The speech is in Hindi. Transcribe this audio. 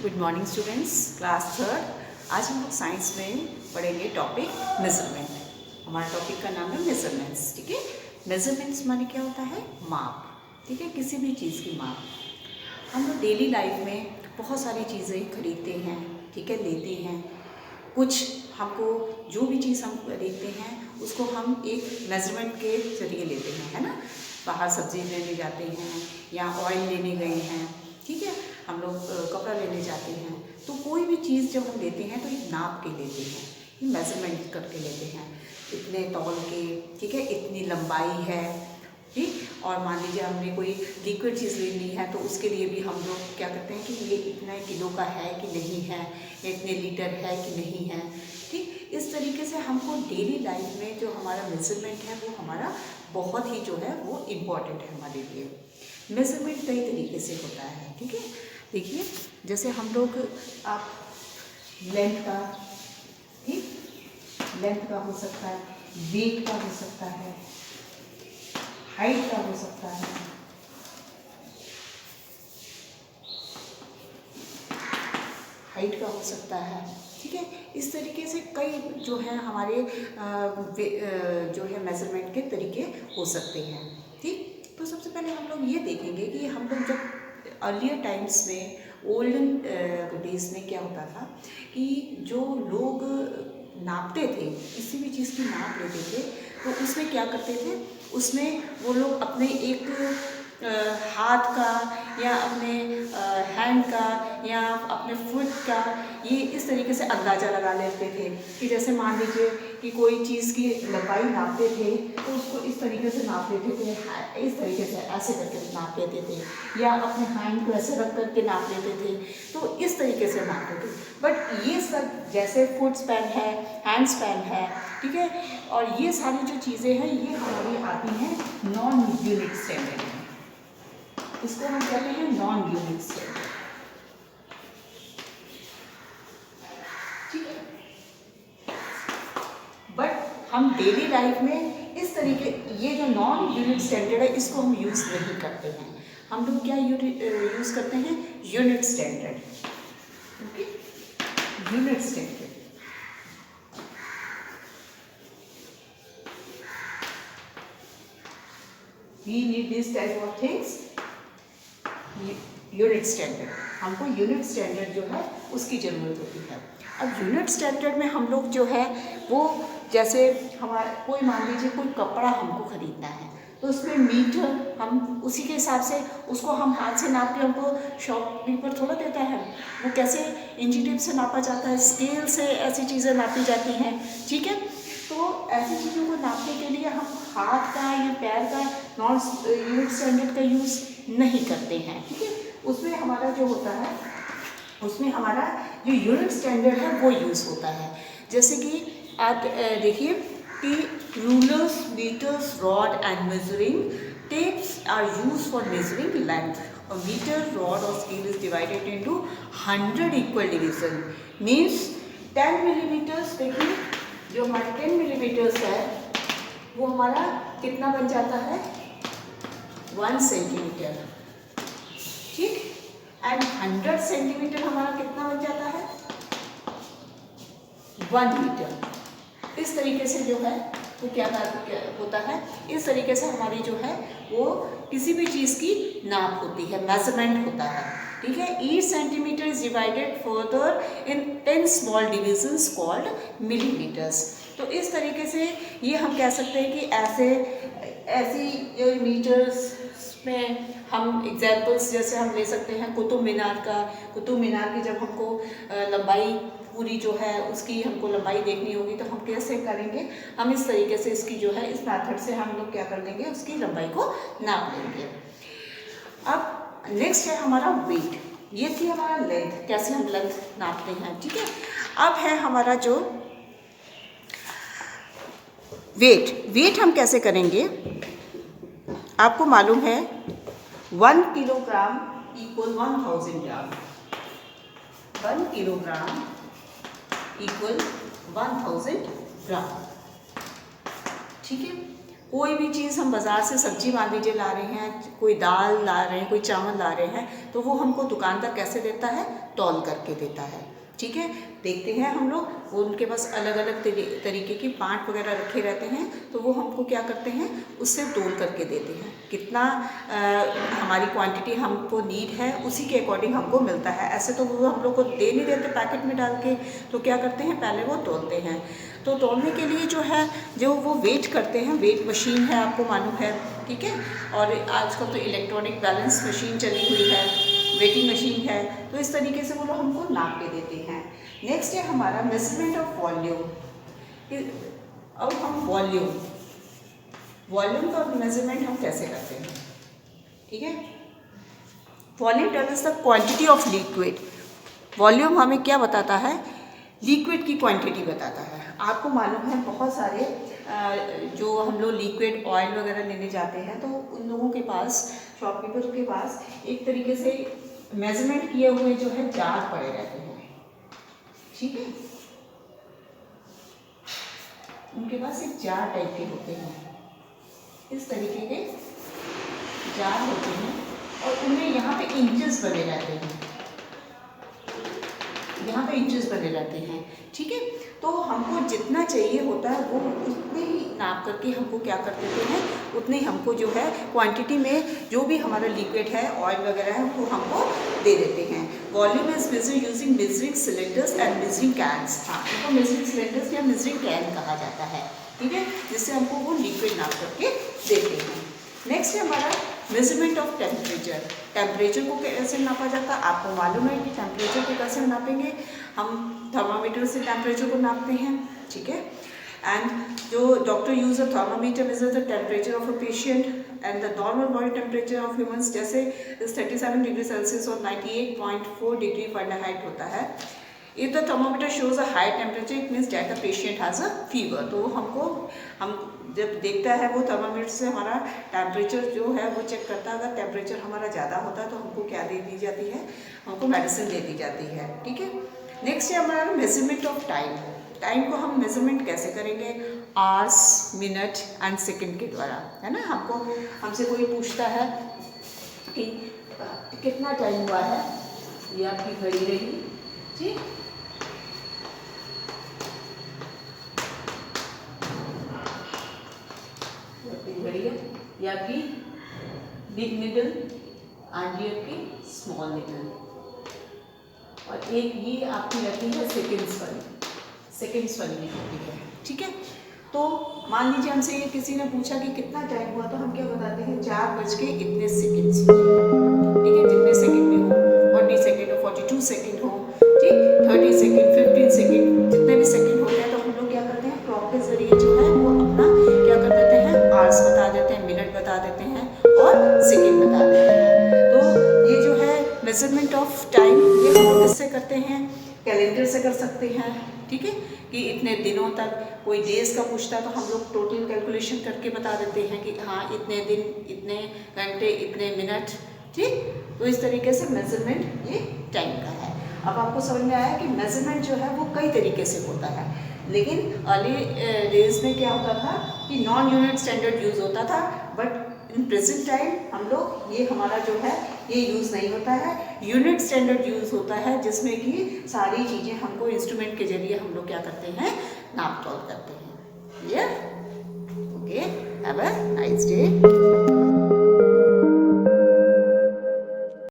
Good morning students, class third. आज हम लोग साइंस में पढ़ेंगे टॉपिक मेजरमेंट। हमारा टॉपिक का नाम है मेजरमेंट्स। ठीक है, मेजरमेंट्स माने क्या होता है? माप। ठीक है, किसी भी चीज़ की माप। हम लोग डेली लाइफ में बहुत सारी चीज़ें खरीदते हैं, ठीक है, लेते हैं। कुछ हमको जो भी चीज़ हम खरीदते हैं उसको हम एक मेजरमेंट के जरिए लेते हैं, है ना। बाहर सब्जी लेने जाते हैं या ऑयल लेने गए हैं, ठीक है, हम लोग कपड़ा लेने जाते हैं, तो कोई भी चीज़ जब हम लेते हैं तो एक नाप के लेते हैं, ये मेजरमेंट करके लेते हैं, इतने तौल के, ठीक है, इतनी लंबाई है, ठीक। और मान लीजिए हमने कोई लिक्विड चीज़ लेनी है तो उसके लिए भी हम लोग क्या करते हैं कि ये इतना किलो का है कि नहीं है, इतने लीटर है कि नहीं है, ठीक। इस तरीके से हमको डेली लाइफ में जो हमारा मेजरमेंट है वो हमारा बहुत ही जो है वो इम्पॉर्टेंट है हमारे लिए। मेजरमेंट कई तरीके से होता है, ठीक है। देखिए, जैसे हम लोग आप लेंथ का, ठीक, लेंथ का हो सकता है, वेट का हो सकता है, हाइट का हो सकता है, हाइट का हो सकता है, ठीक है। इस तरीके से कई जो है हमारे जो है मेजरमेंट के तरीके हो सकते हैं, ठीक। तो सबसे पहले हम लोग ये देखेंगे कि हम लोग जब अर्लियर टाइम्स में, ओल्डन डेज में क्या होता था कि जो लोग नापते थे, किसी भी चीज़ की नाप लेते थे तो उसमें क्या करते थे, उसमें वो लोग अपने एक हाथ का या अपने हैंड का या अपने फुट का, ये इस तरीके से अंदाज़ा लगा लेते थे कि जैसे मान लीजिए कि कोई चीज़ की लंबाई नापते थे तो उसको इस तरीके से नाप लेते थे, इस तरीके से ऐसे करके नाप लेते थे, या अपने हैंड को ऐसे रख करके नाप लेते थे, तो इस तरीके से नापते थे। बट ये सब जैसे फुट स्पैन है, हैंड स्पैन है, ठीक है, और ये सारी जो चीज़ें हैं ये हमारी आती हैं नॉन यूनिट स्टैंडर्ड में। इसको हम कहते हैं नॉन यूनिट स्टैंडर्ड, ठीक है। बट हम डेली लाइफ में इस तरीके, ये जो नॉन यूनिट स्टैंडर्ड है इसको हम यूज़ नहीं करते हैं। हम लोग क्या यूज़ करते हैं? Unit standard, okay, unit standard. We need this type of things, unit standard. हमको यूनिट स्टैंडर्ड जो है उसकी ज़रूरत होती है। अब यूनिट स्टैंडर्ड में हम लोग जो है वो, जैसे हमारा कोई मान लीजिए कोई कपड़ा हमको ख़रीदना है तो उसमें मीटर, हम उसी के हिसाब से उसको हम हाथ से नाप के, हमको शॉपकीपर थोड़ा देता है, वो कैसे इंची टेप से नापा जाता है, स्केल से ऐसी चीज़ें नापी जाती हैं, ठीक है। तो ऐसी चीज़ों को नापने के लिए हम हाथ का या पैर का नॉन यूनिट स्टैंडर्ड का यूज़ नहीं करते हैं, ठीक है। उसमें हमारा जो होता है, उसमें हमारा जो यूनिट स्टैंडर्ड है वो यूज़ होता है। जैसे कि आप देखिए कि rulers, meters, rod and measuring tapes are used for measuring length. A meter, rod or scale is divided into 100 equal division. Means 10 millimetres, देखिए जो हमारे 10 मिलीमीटर्स है वो हमारा कितना बन जाता है? 1 सेंटीमीटर, ठीक। एंड 100 सेंटीमीटर हमारा कितना बन जाता है? 1 मीटर। इस तरीके से जो है वो क्या होता है, इस तरीके से हमारी जो है वो किसी भी चीज़ की नाप होती है, मेजरमेंट होता है, ठीक है। Each centimetre is divided further in 10 small divisions called millimetres. तो इस तरीके से ये हम कह सकते हैं कि ऐसी मीटर्स में हम एग्जाम्पल्स जैसे हम ले सकते हैं कुतुब मीनार का। कुतुब मीनार की जब हमको लंबाई पूरी जो है उसकी हमको लंबाई देखनी होगी तो हम कैसे करेंगे? हम इस तरीके से इसकी जो है, इस मेथड से हम लोग क्या कर लेंगे, उसकी लंबाई को नाप लेंगे। अब नेक्स्ट है हमारा वेट। ये थी हमारा लेंथ, कैसे हम लेंथ नापते हैं, ठीक है। अब है हमारा जो वेट। वेट हम कैसे करेंगे? आपको मालूम है 1 किलोग्राम इक्वल 1000 ग्राम। 1 किलोग्राम इक्वल 1000 ग्राम, ठीक है। कोई भी चीज़ हम बाज़ार से सब्जी मान लीजिए ला रहे हैं, कोई दाल ला रहे हैं, कोई चावल ला रहे हैं, तो वो हमको दुकानदार कैसे देता है? तौल करके देता है। ठीक है, देखते हैं हम लोग, वो उनके पास अलग अलग तरीके की पार्ट वगैरह रखे रहते हैं, तो वो हमको क्या करते हैं? उससे तोल करके देते हैं। कितना हमारी क्वांटिटी हमको नीड है उसी के अकॉर्डिंग हमको मिलता है। ऐसे तो वो हम लोग को दे नहीं देते पैकेट में डाल के, तो क्या करते हैं? पहले वो तोलते हैं। तो तोलने के लिए जो है, जो वो वेट करते हैं, वेट मशीन है, आपको मालूम है। ठीक है, और आजकल तो इलेक्ट्रॉनिक बैलेंस मशीन चली हुई है, वेटिंग मशीन है, तो इस तरीके से वो लोग हमको नाप के देते हैं। नेक्स्ट है हमारा मेजरमेंट ऑफ वॉल्यूम। अब हम वॉल्यूम का मेजरमेंट हम कैसे करते हैं? ठीक है, volume tells the quantity of liquid. Volume हमें क्या बताता है? लिक्विड की क्वांटिटी बताता है। आपको मालूम है बहुत सारे जो हम लोग लिक्विड ऑयल वगैरह लेने जाते हैं, तो उन लोगों के पास, शॉपकीपर के पास एक तरीके से मेजरमेंट किए हुए जो है जार पड़े रहते हैं। ठीक है, उनके पास एक जार टाइप के होते हैं, इस तरीके के जार होते हैं, और उनमें यहाँ पे इंचेस बने रहते हैं, यहाँ पे इंचेस बने रहते हैं। ठीक है, तो हमको जितना चाहिए होता है वो उतने ही नाप करके हमको क्या कर देते हैं? उतने हमको जो है क्वांटिटी में जो भी हमारा लिक्विड है, ऑयल वगैरह है, वो हमको दे देते हैं। Volume is measured using measuring cylinders and measuring cans. हाँ, इनको मेजरिंग सिलेंडर्स या मेजरिंग कैन कहा जाता है। ठीक है, जिससे हमको वो लिक्विड नाप करके देते हैं। नेक्स्ट है हमारा मेजरमेंट ऑफ टेम्परेचर। टेम्परेचर को कैसे नापा जाता है? आपको मालूम है कि टेम्परेचर को कैसे नापेंगे? हम थर्मामीटर से टेम्परेचर को नापते हैं। ठीक है, एंड जो doctor use a thermometer measure the temperature of a patient and the normal body temperature of humans जैसे 37 डिग्री सेल्सियस और 98.4 डिग्री फ़ारेनहाइट होता है। If the thermometer shows a high temperature it means that the patient has a fever. तो हम जब देखता है वो थर्मामीटर से हमारा टेम्परेचर जो है वो चेक करता है। अगर टेम्परेचर हमारा ज़्यादा होता है तो हमको क्या दे दी जाती है? हमको मेडिसिन दे दी जाती है। ठीक है, नेक्स्ट है हमारा मेजरमेंट ऑफ टाइम। टाइम को हम मेजरमेंट कैसे करेंगे? आवर्स, मिनट एंड सेकंड के द्वारा, है ना। हमसे कोई पूछता है कि कितना टाइम हुआ है, ये आपकी घड़ी रही। ठीक, घड़ी है, ये आपकी बिग निडल एंड ये आपकी स्मॉल निडल, और एक ये आपकी रहती है सेकंड्स वाली होती है। ठीक है, तो मान लीजिए हमसे ये किसी ने पूछा कि कितना टाइम हुआ, तो हम क्या बताते हैं? 4:01 ठीक है, जितने सेकंड में हो, 40 सेकंड हो, 42 सेकंड हो, ठीक, 30 सेकंड, 15 सेकंड, जितने भी सेकंड होते हैं, तो हम लोग क्या करते हैं? क्लॉक के जरिए जो है वो अपना क्या कर देते हैं? आवर्स बता देते हैं, मिनट बता देते हैं और सेकंड बता देते हैं। तो ये जो है मेजरमेंट ऑफ टाइम, ये हम लोग किससे करते हैं? कैलेंडर से कर सकते हैं। ठीक है, कि इतने दिनों तक कोई डेज का पूछता है तो हम लोग टोटल कैलकुलेशन करके बता देते हैं कि हाँ इतने दिन, इतने घंटे, इतने मिनट। ठीक, तो इस तरीके से मेजरमेंट ये टाइम का है। अब आपको समझ में आया कि मेजरमेंट जो है वो कई तरीके से होता है, लेकिन अर्ली डेज में क्या होता था कि नॉन यूनिट स्टैंडर्ड यूज़ होता था, बट इन प्रेजेंट टाइम हम लोग ये हमारा जो है ये यूज़ नहीं होता है, यूनिट स्टैंडर्ड यूज़ होता है, जिसमें कि सारी चीज़ें हमको इंस्ट्रूमेंट के जरिए हम लोग क्या करते हैं? नाप तोल करते हैं। Clear? Okay, have a nice day.